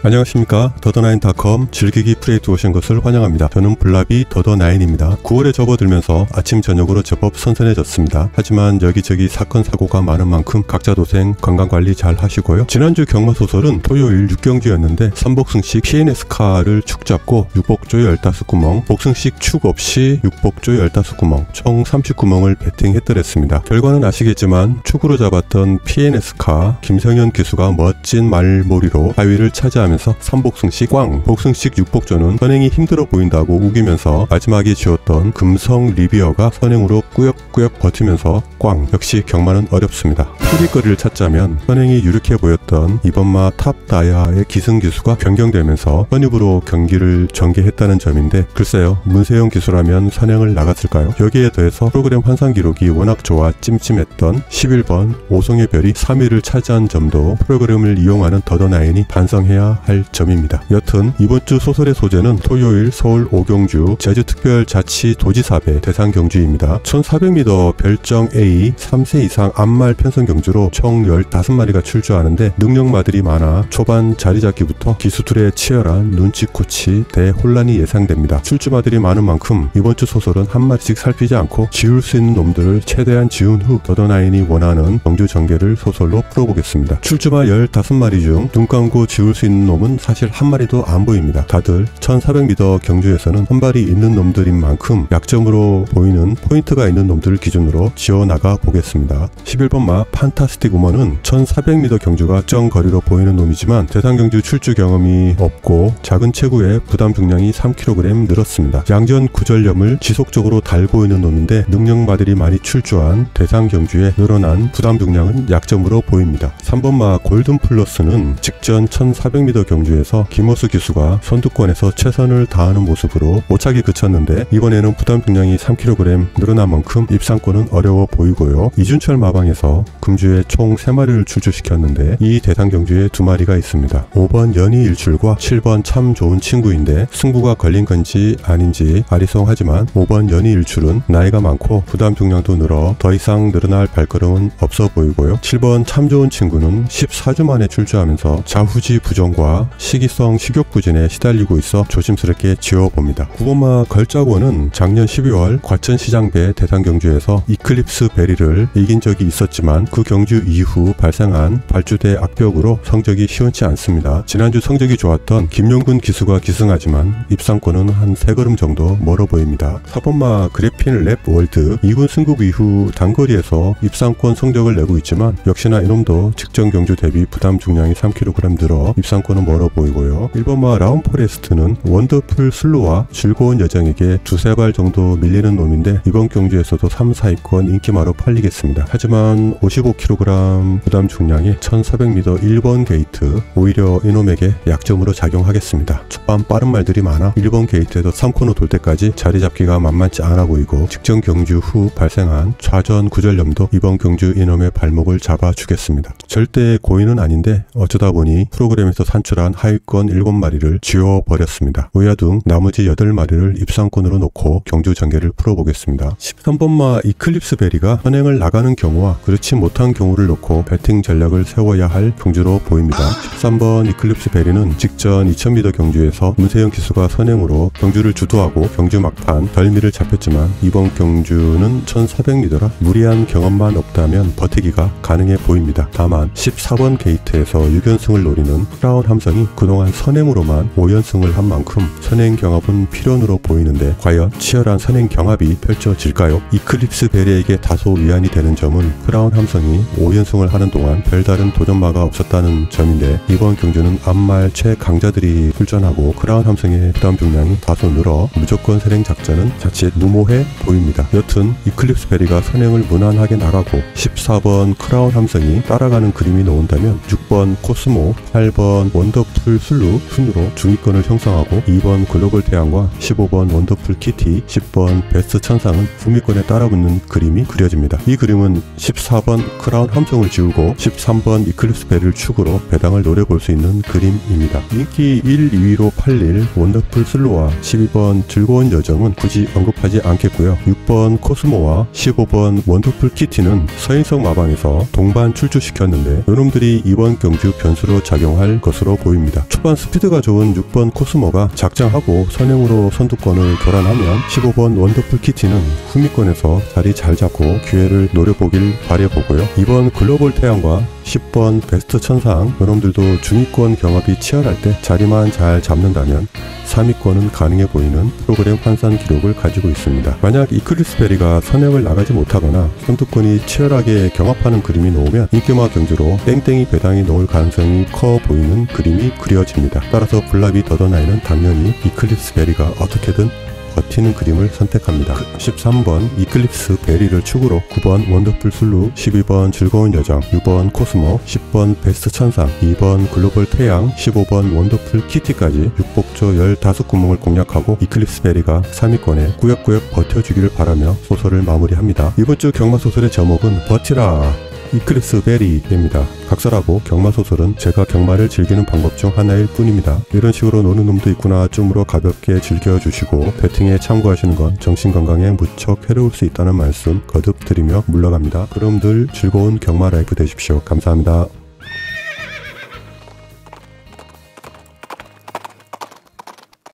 안녕하십니까. 더더나인닷컴 즐기기 프레이트 오신 것을 환영합니다. 저는 블라비 더더나인입니다. 9월에 접어들면서 아침 저녁으로 제법 선선해졌습니다. 하지만 여기저기 사건 사고가 많은 만큼 각자 도생 건강관리 잘 하시고요. 지난주 경마소설은 토요일 6경주였는데 삼복승식 PNS카를 축 잡고 6복조의 15구멍, 복승식 축 없이 6복조의 15구멍, 총 39구멍을 배팅했더랬습니다. 결과는 아시겠지만 축으로 잡았던 PNS카 김성현 기수가 멋진 말몰이로 하위를 차지하면서 삼복승식 꽝, 복승식 6복조는 선행이 힘들어 보인다고 우기면서 마지막에 지었던 금성 리비어가 선행으로 꾸역꾸역 버티면서 꽝. 역시 경마는 어렵습니다. 풀이거리를 찾자면 선행이 유력해 보였던 이번마 탑다이아의 기승 기수가 변경되면서 선입으로 경기를 전개했다는 점인데 글쎄요, 문세영 기수라면 선행을 나갔을까요? 여기에 더해서 프로그램 환상 기록이 워낙 좋아 찜찜했던 11번 오송의 별이 3위를 차지한 점도 프로그램을 이용하는 더더나인이 반성해야 할 점입니다. 여튼 이번 주 소설의 소재는 토요일 서울 5경주 제주특별자치도지사배 대상경주입니다. 1400m 별정 A 3세 이상 암말 편성 경주로 총 15마리가 출주하는데 능력마들이 많아 초반 자리잡기부터 기수툴의 치열한 눈치코치 대혼란이 예상됩니다. 출주마들이 많은 만큼 이번 주 소설은 한 마리씩 살피지 않고 지울 수 있는 놈들을 최대한 지운 후 더더나인이 원하는 경주 전개를 소설로 풀어보겠습니다. 출주마 15마리 중 눈 감고 지울 수 있는 놈은 사실 한 마리도 안 보입니다. 다들 1400m 경주에서는 한 발이 있는 놈들인 만큼 약점으로 보이는 포인트가 있는 놈들을 기준으로 지어나가 보겠습니다. 11번마 판타스틱 우먼은 1400m 경주가 정 거리로 보이는 놈이지만 대상경주 출주 경험이 없고 작은 체구에 부담 중량이 3kg 늘었습니다. 양전 구전염을 지속적으로 달고 있는 놈인데 능력마들이 많이 출주한 대상경주에 늘어난 부담 중량은 약점으로 보입니다. 3번마 골든플러스는 직전 1400m 경주에서 김호수 기수가 선두권에서 최선을 다하는 모습으로 오차게 그쳤는데 이번에는 부담 중량이 3kg 늘어난 만큼 입상권은 어려워 보이고요. 이준철 마방에서 금주에 총 3마리를 출주시켰는데 이 대상 경주에 2마리가 있습니다. 5번 연희일출과 7번 참 좋은 친구인데 승부가 걸린 건지 아닌지 아리송하지만 5번 연희일출은 나이가 많고 부담 중량도 늘어 더 이상 늘어날 발걸음은 없어 보이고요. 7번 참 좋은 친구는 14주 만에 출주하면서 자후지 부종과 시기성 식욕부진에 시달리고 있어 조심스럽게 지어봅니다. 9번마 걸작원은 작년 12월 과천시장배 대상경주에서 이클립스 베리를 이긴 적이 있었지만 그 경주 이후 발생한 발주대 악벽으로 성적이 시원치 않습니다. 지난주 성적이 좋았던 김용근 기수가 기승하지만 입상권은 한 3걸음 정도 멀어 보입니다. 4번마 그래핀 랩 월드 2군 승급 이후 단거리에서 입상권 성적을 내고 있지만 역시나 이놈도 직전 경주 대비 부담 중량이 3kg 늘어 입상권은 멀어 보이고요. 1번마 라운포레스트는 원더풀 슬로와 즐거운 여정에게 2-3발 정도 밀리는 놈인데 이번 경주에서도 3, 4위권 인기마로 팔리겠습니다. 하지만 55kg 부담 중량의 1400m 1번 게이트 오히려 이놈에게 약점으로 작용하겠습니다. 초반 빠른 말들이 많아 1번 게이트에서 3코너 돌 때까지 자리 잡기가 만만치 않아 보이고 직전 경주 후 발생한 좌전 구절염도 이번 경주 이놈의 발목을 잡아주겠습니다. 절대 고의는 아닌데 어쩌다 보니 프로그램에서 산출한 하위권 7마리를 지워버렸습니다. 의아둥 나머지 8마리를 입상권으로 놓고 경주 전개를 풀어보겠습니다. 13번마 이클립스 베리가 선행을 나가는 경우와 그렇지 못한 경우를 놓고 배팅 전략을 세워야 할 경주로 보입니다. 13번 이클립스 베리는 직전 2000m 경주에서 문세영 기수가 선행으로 경주를 주도하고 경주 막판 덜미를 잡혔지만 이번 경주는 1400m라 무리한 경험만 없다면 버티기가 가능해 보입니다. 다만 14번 게이트에서 6연승을 노리는 크라운 함성이 그동안 선행으로만 5연승을 한 만큼 선행 경합은 필연으로 보이는데 과연 치열한 선행 경합이 펼쳐질까요? 이클립스 베리에게 다소 위안이 되는 점은 크라운 함성이 5연승을 하는 동안 별다른 도전마가 없었다는 점인데 이번 경주는 암말 최강자들이 출전하고 크라운 함성의 부담 중량이 다소 늘어 무조건 선행 작전은 자칫 무모해 보입니다. 여튼 이클립스 베리가 선행을 무난하게 나가고 14번 크라운 함성이 따라가는 그림이 나온다면 6번 코스모, 8번 원더풀 슬루 순으로 중위권을 형성하고 2번 글로벌 태양과 15번 원더풀 키티, 10번 베스트 천상은 중위권에 따라붙는 그림이 그려집니다. 이 그림은 14번 크라운 함정을 지우고 13번 이클립스 베리를 축으로 배당을 노려볼 수 있는 그림입니다. 인기 1, 2위로 팔릴 원더풀 슬로와 12번 즐거운 여정은 굳이 언급하지 않겠고요. 6번 코스모와 15번 원더풀 키티는 서인석 마방에서 동반 출주시켰는데 요놈들이 이번 경주 변수로 작용할 것으로 보입니다. 초반 스피드가 좋은 6번 코스모가 작정하고 선행으로 선두권을 교란하면 15번 원더풀 키티는 후미권에서 자리 잘 잡고 기회를 노려보길 바라보고요. 이번 글로벌 태양과 10번 베스트 천상 요놈들도 중위권 경합이 치열할 때 자리만 잘 잡는다면 3위권은 가능해 보이는 프로그램 환산 기록을 가지고 있습니다. 만약 이클립스 베리가 선행을 나가지 못하거나 선두권이 치열하게 경합하는 그림이 나오면 인기마 경주로 땡땡이 배당이 나올 가능성이 커 보이는 그림이 그려집니다. 따라서 블라비 더더나인은 당연히 이클립스 베리가 어떻게든 버티는 그림을 선택합니다. 13번 이클립스 베리를 축으로 9번 원더풀 슬루, 12번 즐거운 여정, 6번 코스모, 10번 베스트 천상, 2번 글로벌 태양, 15번 원더풀 키티까지 6복조 15구멍을 공략하고 이클립스 베리가 3위권에 꾸역꾸역 버텨주기를 바라며 소설을 마무리합니다. 이번 주 경마소설의 제목은 버티라 이클립스 베리입니다. 각설하고 경마소설은 제가 경마를 즐기는 방법 중 하나일 뿐입니다. 이런 식으로 노는 놈도 있구나 쯤으로 가볍게 즐겨주시고 배팅에 참고하시는 건 정신건강에 무척 해로울 수 있다는 말씀 거듭 드리며 물러갑니다. 그럼 늘 즐거운 경마 라이프 되십시오. 감사합니다.